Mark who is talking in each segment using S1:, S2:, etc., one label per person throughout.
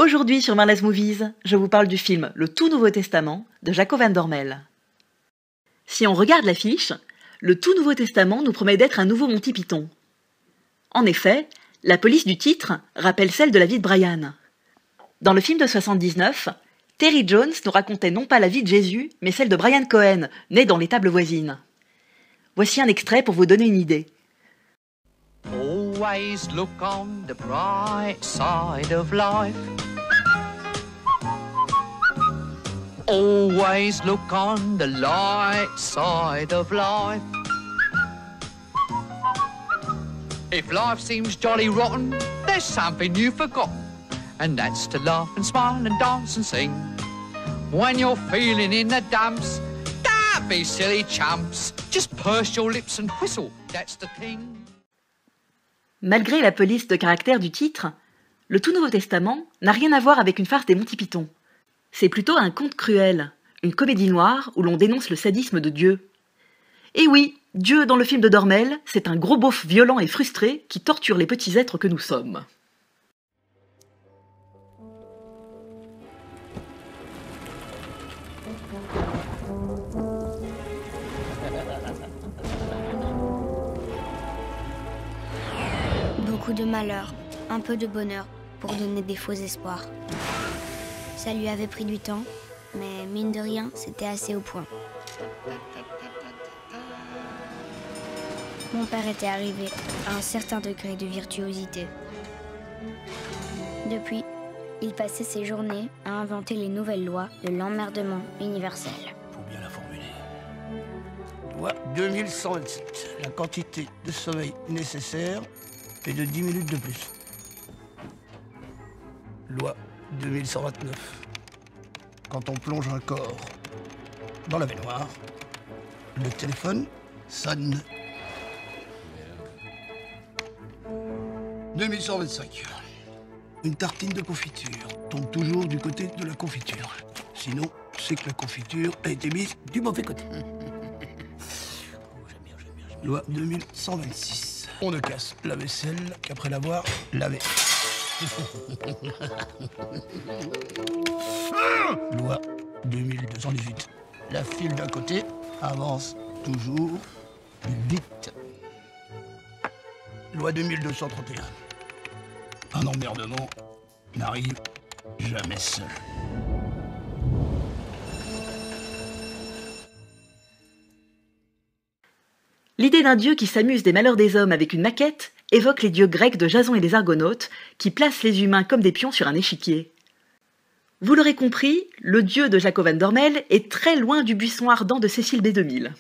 S1: Aujourd'hui sur Marla's Movies, je vous parle du film Le Tout Nouveau Testament de Jaco van Dormel. Si on regarde l'affiche, le Tout Nouveau Testament nous promet d'être un nouveau Monty Python. En effet, la police du titre rappelle celle de la vie de Brian. Dans le film de 79, Terry Jones nous racontait non pas la vie de Jésus, mais celle de Brian Cohen, né dans l'étable voisine. Voici un extrait pour vous donner une idée.
S2: Always look on the bright side of life. Always look on the light side of life. If life seems jolly rotten, there's something you've forgotten, and that's to laugh and smile and dance and sing. When you're feeling in the dumps, don't be silly chumps. Just purse your lips and whistle, that's the thing.
S1: Malgré la police de caractère du titre, le Tout Nouveau Testament n'a rien à voir avec une farce des Monty Python. C'est plutôt un conte cruel, une comédie noire où l'on dénonce le sadisme de Dieu. Et oui, Dieu dans le film de Dormel, c'est un gros beauf violent et frustré qui torture les petits êtres que nous sommes.
S3: Beaucoup de malheur, un peu de bonheur pour donner des faux espoirs. Ça lui avait pris du temps, mais mine de rien, c'était assez au point. Mon père était arrivé à un certain degré de virtuosité. Depuis, il passait ses journées à inventer les nouvelles lois de l'emmerdement universel.
S4: Faut bien la formuler. Loi 2127. La quantité de sommeil nécessaire est de 10 minutes de plus. Loi 2129. Quand on plonge un corps dans la baignoire, le téléphone sonne. 2125. Une tartine de confiture tombe toujours du côté de la confiture. Sinon, c'est que la confiture a été mise du mauvais côté. Loi 2126. On ne casse la vaisselle qu'après l'avoir lavée. Loi 2218. La file d'un côté avance toujours vite. Loi 2231. Un emmerdement n'arrive jamais seul.
S1: L'idée d'un dieu qui s'amuse des malheurs des hommes avec une maquette évoque les dieux grecs de Jason et les Argonautes qui placent les humains comme des pions sur un échiquier. Vous l'aurez compris, le dieu de Jaco van Dormel est très loin du buisson ardent de Cécile B2000.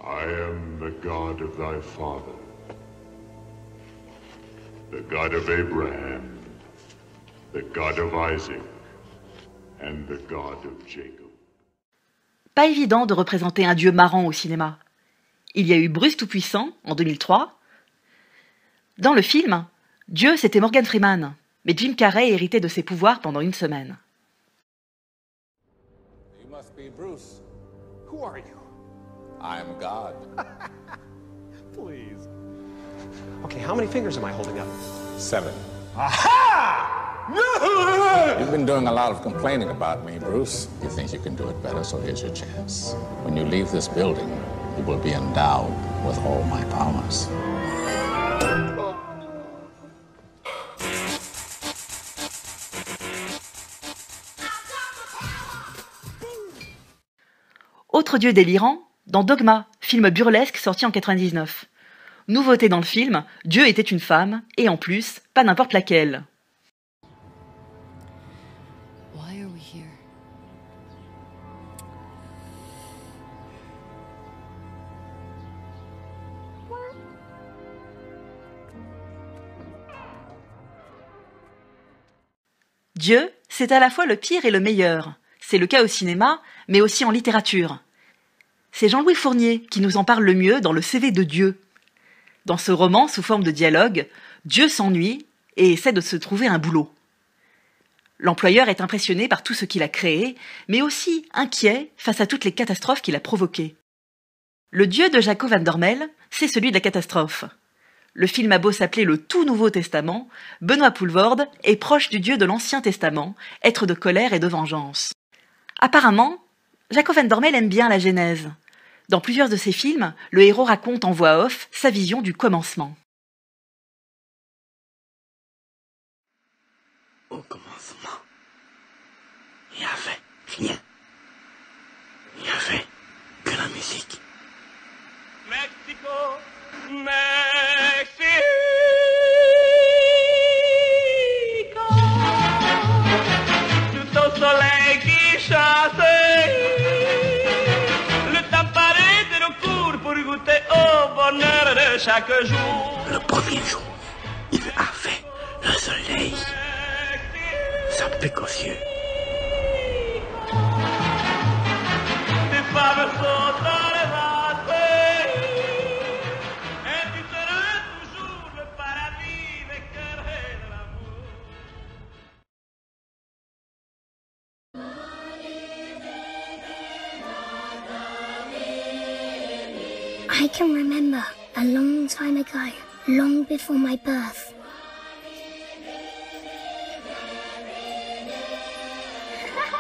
S5: I am the God of thy father, the God of Abraham, the God of Isaac, and the God of Jacob.
S1: Pas évident de représenter un dieu marrant au cinéma. Il y a eu Bruce Tout-Puissant, en 2003. Dans le film, Dieu c'était Morgan Freeman, mais Jim Carrey héritait de ses pouvoirs pendant une semaine.
S6: You must be Bruce. Who are you? I'm God.
S7: Please. Okay, how many fingers am I holding up?
S6: 7.
S7: Aha!
S6: You've been doing a lot of complaining about me, Bruce. You think you can do it better, so here's your chance. When you leave this building, you will be endowed with all my powers.
S1: Autre dieu délirant, dans Dogma, film burlesque sorti en 99. Nouveauté dans le film, Dieu était une femme, et en plus, pas n'importe laquelle.
S8: Why are we here?
S1: Dieu, c'est à la fois le pire et le meilleur. C'est le cas au cinéma, mais aussi en littérature. C'est Jean-Louis Fournier qui nous en parle le mieux dans le CV de Dieu. Dans ce roman, sous forme de dialogue, Dieu s'ennuie et essaie de se trouver un boulot. L'employeur est impressionné par tout ce qu'il a créé, mais aussi inquiet face à toutes les catastrophes qu'il a provoquées. Le dieu de Jaco van Dormel, c'est celui de la catastrophe. Le film a beau s'appeler le Tout Nouveau Testament, Benoît Poelvoorde est proche du Dieu de l'Ancien Testament, être de colère et de vengeance. Apparemment, Jaco van Dormel aime bien la Genèse. Dans plusieurs de ses films, le héros raconte en voix off sa vision du commencement.
S4: Au commencement, il n'y avait rien. Il n'y avait que la musique.
S9: Mexico, Mexico. Tout au soleil qui chasse, le temps paraît de nos cours pour goûter au bonheur de chaque jour.
S4: Le premier jour, il avait le soleil. Ça pique aux yeux.
S9: Des femmes sont dans les vases, et tu seras toujours le paradis des cœurs et de l'amour.
S3: I can remember a long time ago, long before my birth.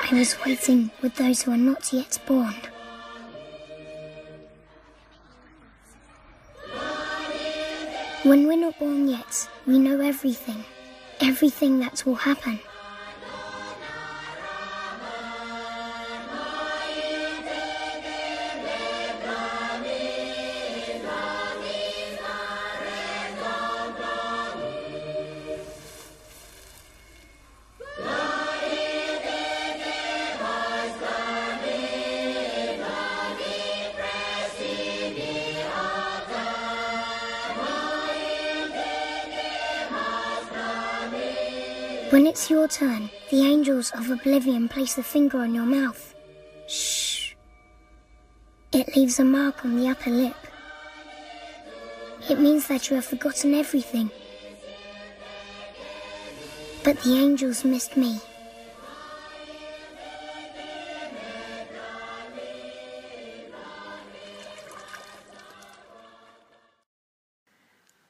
S3: I was waiting with those who are not yet born. When we're not born yet, we know everything. Everything that will happen. When it's your turn, the angels of oblivion place a finger on your mouth. Shh. It leaves a mark on the upper lip. It means that you have forgotten everything. But the angels missed me.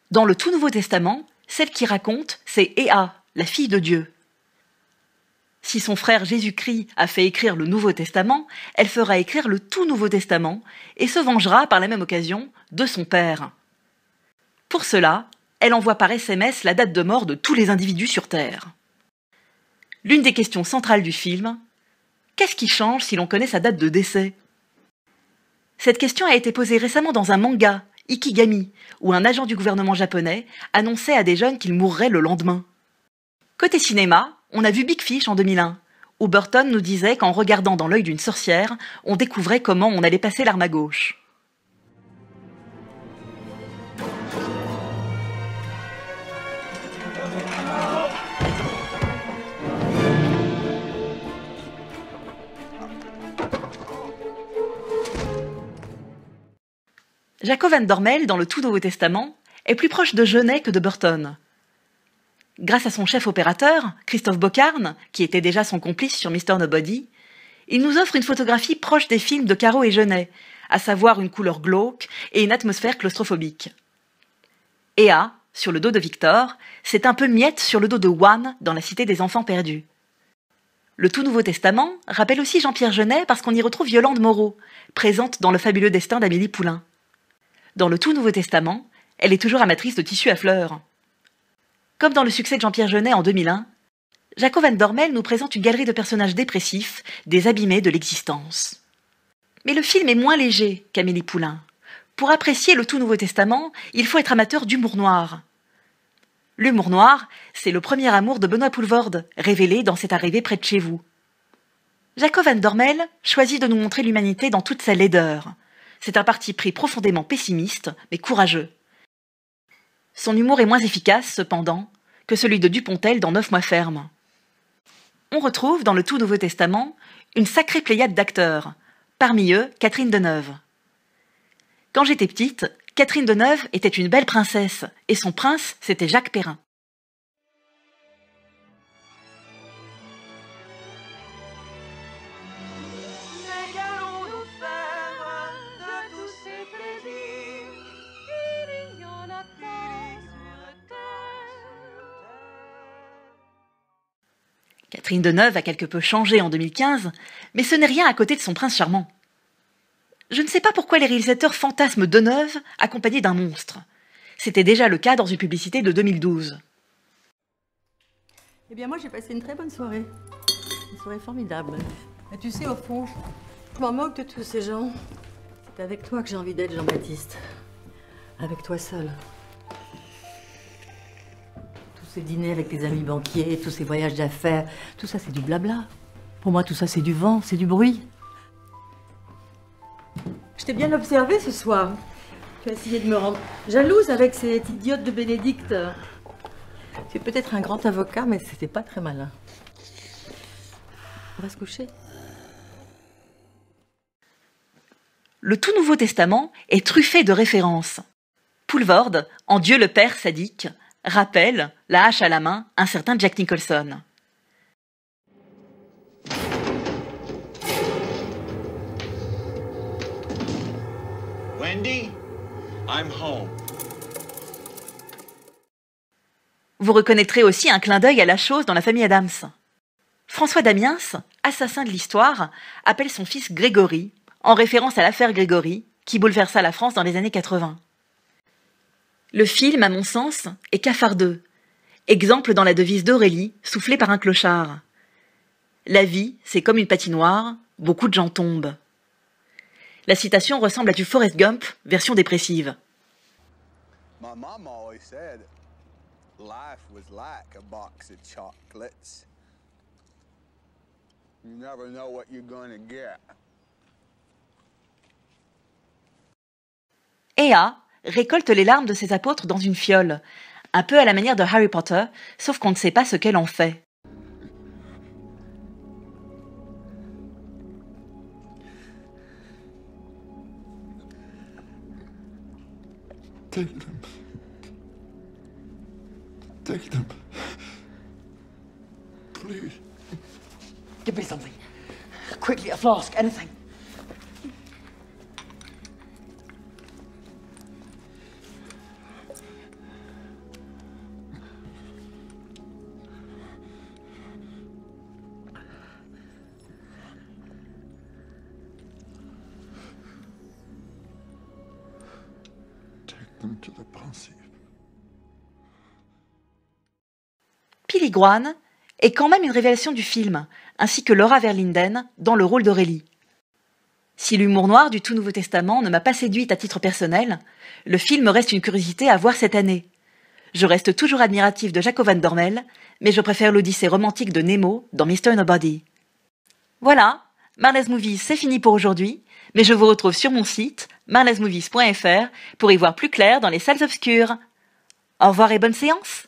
S1: Dans le Tout Nouveau Testament, celle qui raconte, c'est Ea, la fille de Dieu. Si son frère Jésus-Christ a fait écrire le Nouveau Testament, elle fera écrire le Tout Nouveau Testament et se vengera par la même occasion de son père. Pour cela, elle envoie par SMS la date de mort de tous les individus sur Terre. L'une des questions centrales du film, qu'est-ce qui change si l'on connaît sa date de décès? Cette question a été posée récemment dans un manga, Ikigami, où un agent du gouvernement japonais annonçait à des jeunes qu'ils mourraient le lendemain. Côté cinéma, on a vu Big Fish en 2001, où Burton nous disait qu'en regardant dans l'œil d'une sorcière, on découvrait comment on allait passer l'arme à gauche. Jaco van Dormel, dans le Tout Nouveau Testament, est plus proche de Jeunet que de Burton. Grâce à son chef opérateur, Christophe Bocarn, qui était déjà son complice sur Mr. Nobody, il nous offre une photographie proche des films de Caro et Jeunet, à savoir une couleur glauque et une atmosphère claustrophobique. Ea, sur le dos de Victor, c'est un peu Miette sur le dos de Juan dans La Cité des Enfants Perdus. Le Tout Nouveau Testament rappelle aussi Jean-Pierre Jeunet parce qu'on y retrouve Yolande Moreau, présente dans Le Fabuleux Destin d'Amélie Poulain. Dans le Tout Nouveau Testament, elle est toujours amatrice de tissus à fleurs. Comme dans le succès de Jean-Pierre Jeunet en 2001, Jaco van Dormel nous présente une galerie de personnages dépressifs, des abîmés de l'existence. Mais le film est moins léger qu'Amélie Poulain. Pour apprécier le Tout Nouveau Testament, il faut être amateur d'humour noir. L'humour noir, c'est le premier amour de Benoît Poelvoorde, révélé dans C'est arrivé près de chez vous. Jaco van Dormel choisit de nous montrer l'humanité dans toute sa laideur. C'est un parti pris profondément pessimiste, mais courageux. Son humour est moins efficace, cependant, que celui de Dupontel dans 9 mois ferme. On retrouve, dans le Tout Nouveau Testament, une sacrée pléiade d'acteurs, parmi eux Catherine Deneuve. Quand j'étais petite, Catherine Deneuve était une belle princesse, et son prince, c'était Jacques Perrin. Catherine Deneuve a quelque peu changé en 2015, mais ce n'est rien à côté de son prince charmant. Je ne sais pas pourquoi les réalisateurs fantasment Deneuve accompagné d'un monstre. C'était déjà le cas dans une publicité de 2012.
S10: Eh bien moi j'ai passé une très bonne soirée. Une soirée formidable. Mais tu sais, au fond, je m'en moque de tous ces gens. C'est avec toi que j'ai envie d'être, Jean-Baptiste. Avec toi seul. Tous ces dîners avec tes amis banquiers, tous ces voyages d'affaires, tout ça c'est du blabla. Pour moi tout ça c'est du vent, c'est du bruit. Je t'ai bien observé ce soir. Tu as essayé de me rendre jalouse avec cette idiote de Bénédicte. Tu es peut-être un grand avocat, mais c'était pas très malin. On va se coucher.
S1: Le tout Nouveau Testament est truffé de références. Poulvord, en Dieu le Père sadique, rappelle, la hache à la main, un certain Jack Nicholson.
S11: Wendy, I'm home.
S1: Vous reconnaîtrez aussi un clin d'œil à la chose dans la famille Adams. François Damiens, assassin de l'histoire, appelle son fils Grégory, en référence à l'affaire Grégory, qui bouleversa la France dans les années 80. Le film, à mon sens, est cafardeux, exemple dans la devise d'Aurélie, soufflée par un clochard. La vie, c'est comme une patinoire, beaucoup de gens tombent. La citation ressemble à du Forrest Gump, version dépressive.
S12: My mom always said life was like a box of chocolates. You never know what you're gonna get.
S1: Ea récolte les larmes de ses apôtres dans une fiole, un peu à la manière de Harry Potter, sauf qu'on ne sait pas ce qu'elle en fait.
S13: Take them. Take them. Please.
S10: Give me something. Quickly, a flask, anything.
S13: To the principe.
S1: Piligrane est quand même une révélation du film, ainsi que Laura Verlinden dans le rôle d'Aurélie. Si l'humour noir du tout Nouveau Testament ne m'a pas séduite à titre personnel, le film reste une curiosité à voir cette année. Je reste toujours admirative de Jaco Van Dormel, mais je préfère l'odyssée romantique de Nemo dans Mr. Nobody. Voilà, Marley's Movies, c'est fini pour aujourd'hui, mais je vous retrouve sur mon site, marleysmovies.fr, pour y voir plus clair dans les salles obscures. Au revoir et bonne séance!